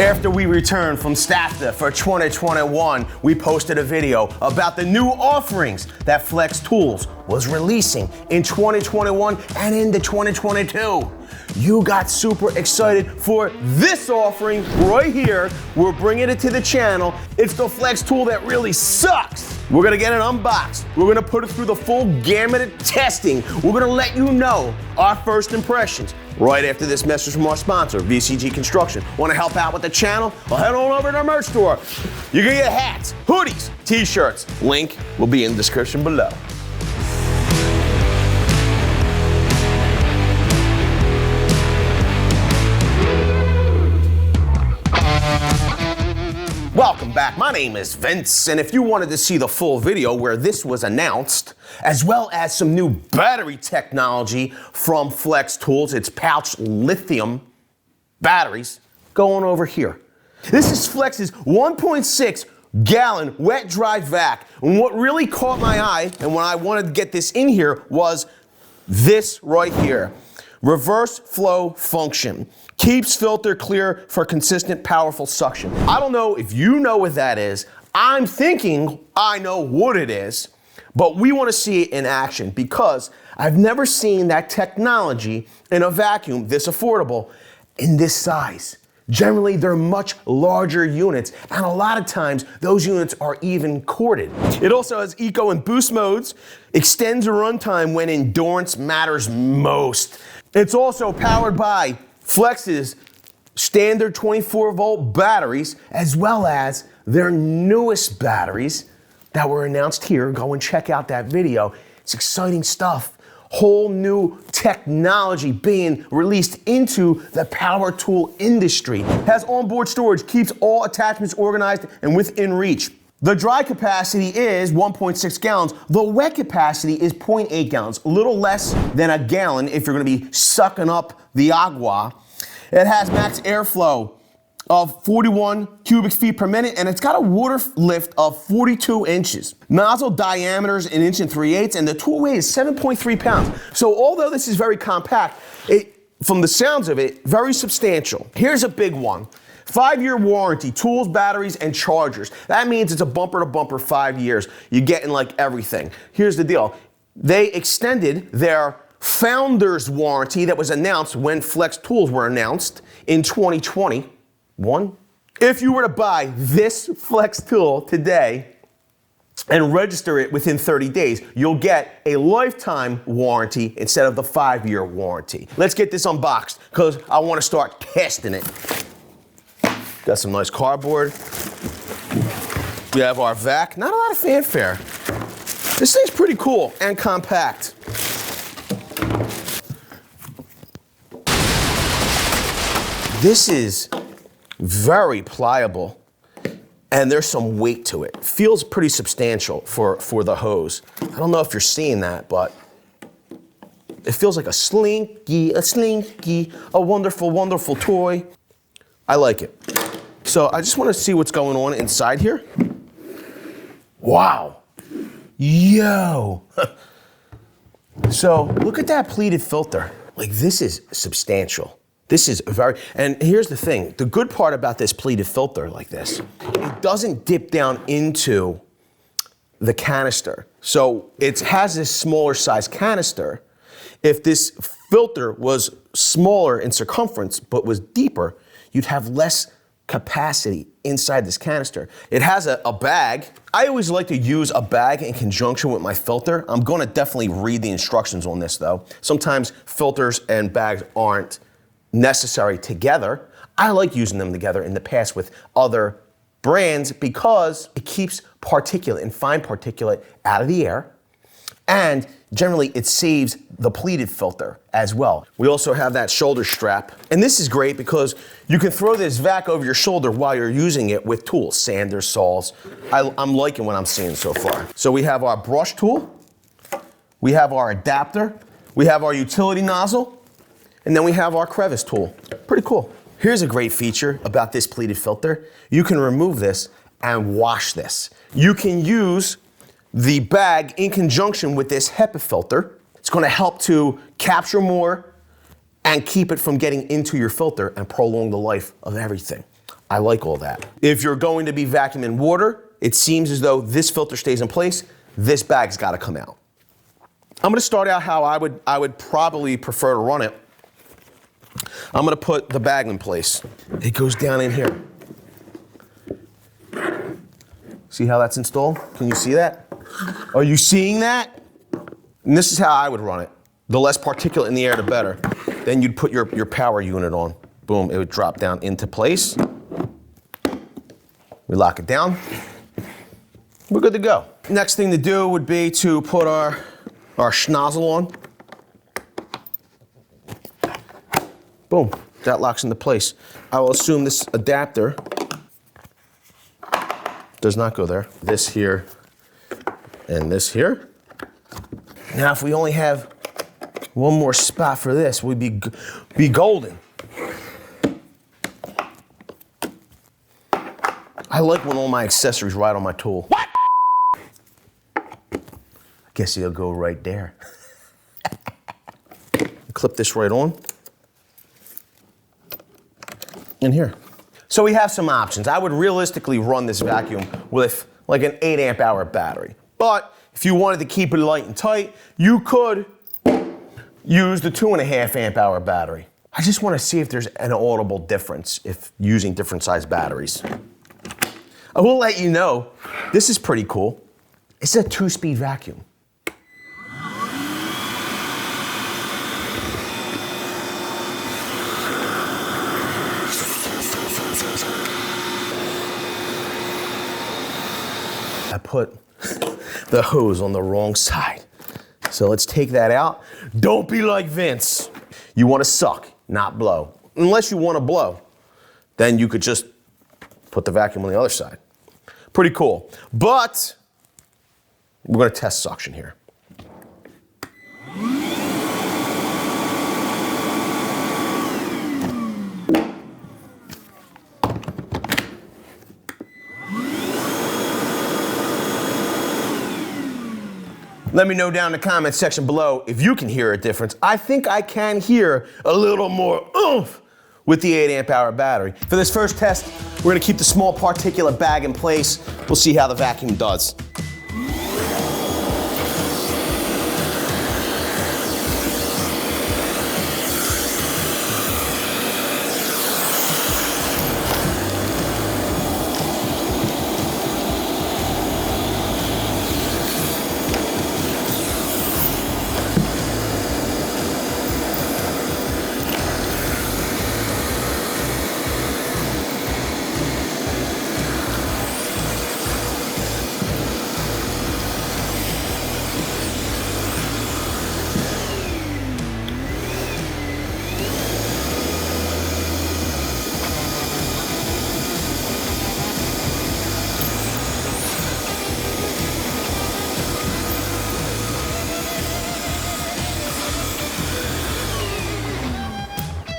After we returned from STAFTA for 2021, we posted a video about the new offerings that Flex Tools was releasing in 2021 and into 2022. You got super excited for this offering right here. We're bringing it to the channel. It's the Flex tool that really sucks. We're gonna get it unboxed. We're gonna put it through the full gamut of testing. We're gonna let you know our first impressions right after this message from our sponsor, VCG Construction. Want to help out with the channel? Well, head on over to our merch store. You're gonna get hats, hoodies, t-shirts. Link will be in the description below. Welcome back, my name is Vince, and if you wanted to see the full video where this was announced, as well as some new battery technology from Flex Tools, it's pouch lithium batteries, go on over here. This is Flex's 1.6 gallon wet dry vac, and what really caught my eye, and when I wanted to get this in here, was this right here. Reverse flow function. Keeps filter clear for consistent, powerful suction. I don't know if you know what that is. I'm thinking I know what it is, but we want to see it in action because I've never seen that technology in a vacuum this affordable in this size. Generally, they're much larger units, and a lot of times those units are even corded. It also has eco and boost modes, extends the runtime when endurance matters most. It's also powered by Flex's standard 24-volt batteries, as well as their newest batteries that were announced here. Go and check out that video. It's exciting stuff. Whole new technology being released into the power tool industry. Has onboard storage, keeps all attachments organized and within reach. The dry capacity is 1.6 gallons. The wet capacity is 0.8 gallons, a little less than a gallon if you're gonna be sucking up the agua. It has max airflow of 41 cubic feet per minute, and it's got a water lift of 42 inches. Nozzle diameter is 1 3/8 inches, and the tool weighs 7.3 pounds. So although this is very compact, from the sounds of it, very substantial. Here's a big one. 5-year warranty, tools, batteries, and chargers. That means it's a bumper to bumper 5 years. You're getting like everything. Here's the deal. They extended their founder's warranty that was announced when Flex Tools were announced in 2021. If you were to buy this Flex tool today and register it within 30 days, you'll get a lifetime warranty instead of the 5-year warranty. Let's get this unboxed because I want to start testing it. Got some nice cardboard. We have our vac. Not a lot of fanfare. This thing's pretty cool and compact. This is very pliable, and there's some weight to it. Feels pretty substantial for the hose. I don't know if you're seeing that, but it feels like a slinky, a wonderful, wonderful toy. I like it. So I just want to see what's going on inside here. Wow. Yo. So look at that pleated filter. Like, this is substantial. This is and here's the thing. The good part about this pleated filter like this, it doesn't dip down into the canister. So it has this smaller size canister. If this filter was smaller in circumference but was deeper, you'd have less capacity inside this canister. It has a bag. I always like to use a bag in conjunction with my filter. I'm gonna definitely read the instructions on this though. Sometimes filters and bags aren't necessary together. I like using them together in the past with other brands because it keeps particulate and fine particulate out of the air, and generally it saves the pleated filter as well. We also have that shoulder strap, and this is great because you can throw this vac over your shoulder while you're using it with tools, sanders, saws. I'm liking what I'm seeing so far. So we have our brush tool, we have our adapter, we have our utility nozzle, and then we have our crevice tool. Pretty cool. Here's a great feature about this pleated filter. You can remove this and wash this. You can use the bag in conjunction with this HEPA filter. It's gonna help to capture more and keep it from getting into your filter and prolong the life of everything. I like all that. If you're going to be vacuuming water, it seems as though this filter stays in place. This bag's got to come out. I'm going to start out how I would probably prefer to run it. I'm going to put the bag in place. It goes down in here. See how that's installed? Can you see that? Are you seeing that? And this is how I would run it. The less particulate in the air, the better. Then you'd put your power unit on. Boom, it would drop down into place. We lock it down. We're good to go. Next thing to do would be to put our nozzle on. Boom, that locks into place. I will assume this adapter does not go there. This here and this here. Now, if we only have one more spot for this, we'd be golden. I like when all my accessories ride on my tool. What? I guess it'll go right there. Clip this right on. In here. So we have some options. I would realistically run this vacuum with like an 8 amp hour battery. But if you wanted to keep it light and tight, you could use the 2.5 amp hour battery. I just want to see if there's an audible difference if using different size batteries. I will let you know, this is pretty cool. It's a 2-speed vacuum. I put the hose on the wrong side. So let's take that out. Don't be like Vince. You want to suck, not blow. Unless you want to blow, then you could just put the vacuum on the other side. Pretty cool. But we're going to test suction here. Let me know down in the comment section below if you can hear a difference. I think I can hear a little more oomph with the 8 amp hour battery. For this first test, we're gonna keep the small particulate bag in place. We'll see how the vacuum does.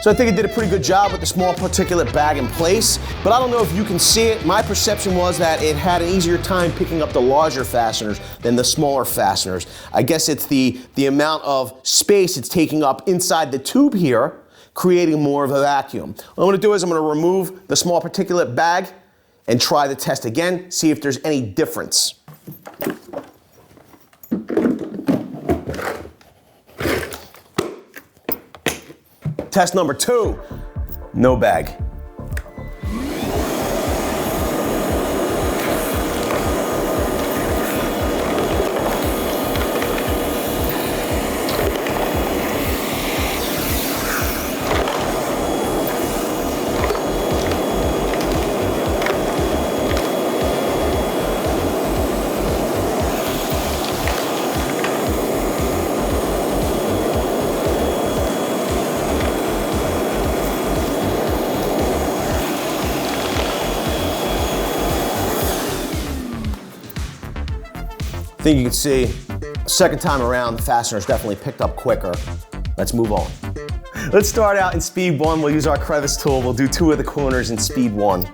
So I think it did a pretty good job with the small particulate bag in place, but I don't know if you can see it. My perception was that it had an easier time picking up the larger fasteners than the smaller fasteners. I guess it's the amount of space it's taking up inside the tube here, creating more of a vacuum. What I'm gonna do is I'm gonna remove the small particulate bag and try the test again, see if there's any difference. Test number 2, no bag. I think you can see, second time around, the fasteners definitely picked up quicker. Let's move on. Let's start out in speed 1. We'll use our crevice tool. We'll do 2 of the corners in speed 1.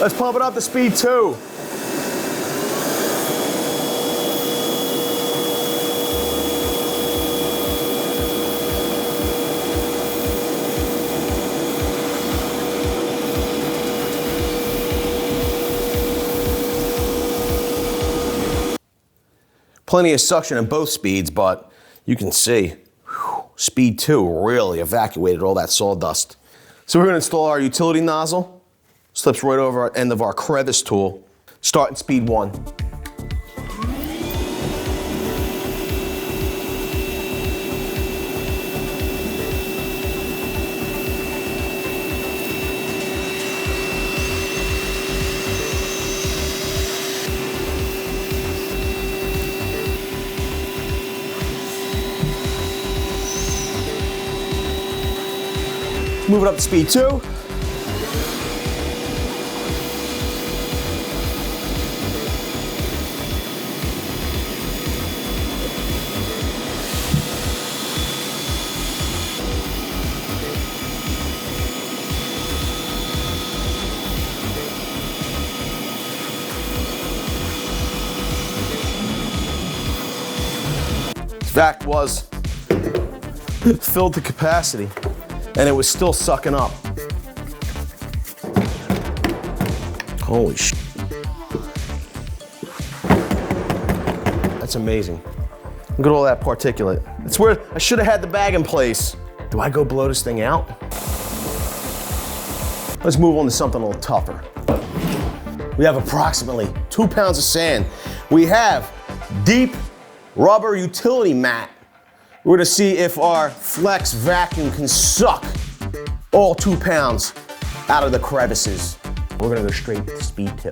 Let's pump it up to speed 2. Plenty of suction in both speeds, but you can see, speed 2 really evacuated all that sawdust. So we're going to install our utility nozzle. Slips right over our end of our crevice tool. Starting speed 1. Move it up to speed 2. Vac was filled to capacity, and it was still sucking up. Holy sh! That's amazing. Look at all that particulate. It's where I should have had the bag in place. Do I go blow this thing out? Let's move on to something a little tougher. We have approximately 2 pounds of sand. We have deep rubber utility mat. We're gonna see if our Flex vacuum can suck all 2 pounds out of the crevices. We're gonna go straight to speed 2.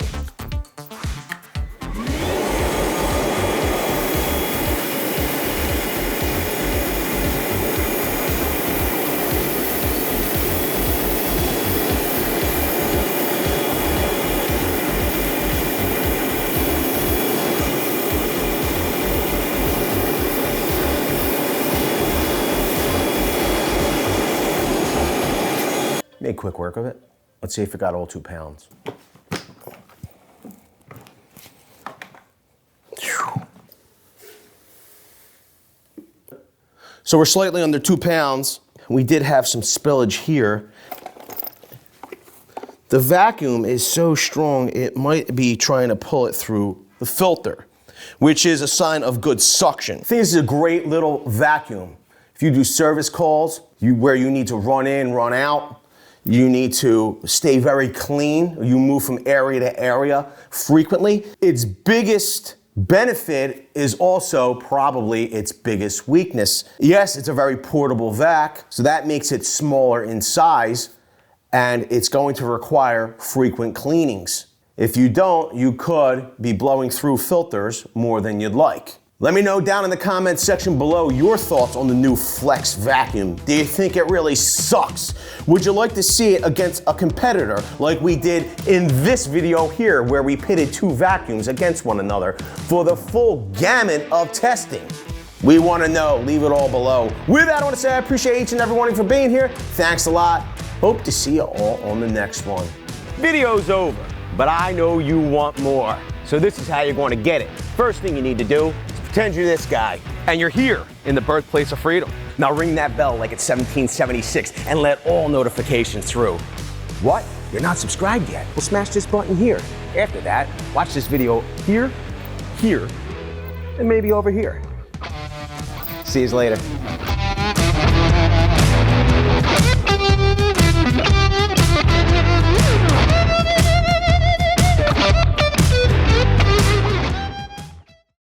Made quick work of it. Let's see if it got all 2 pounds. So we're slightly under 2 pounds. We did have some spillage here. The vacuum is so strong, it might be trying to pull it through the filter, which is a sign of good suction. I think this is a great little vacuum. If you do service calls, where you need to run in, run out, you need to stay very clean. You move from area to area frequently. Its biggest benefit is also probably its biggest weakness. Yes, it's a very portable vac, so that makes it smaller in size, and it's going to require frequent cleanings. If you don't, you could be blowing through filters more than you'd like. Let me know down in the comments section below your thoughts on the new Flex vacuum. Do you think it really sucks? Would you like to see it against a competitor like we did in this video here, where we pitted 2 vacuums against one another for the full gamut of testing? We want to know. Leave it all below. With that, I want to say I appreciate each and every one of you for being here. Thanks a lot. Hope to see you all on the next one. Video's over, but I know you want more. So this is how you're going to get it. First thing you need to do, pretend you're this guy, and you're here in the birthplace of freedom. Now ring that bell like it's 1776 and let all notifications through. What? You're not subscribed yet? Well, smash this button here. After that, watch this video here, here, and maybe over here. See you later.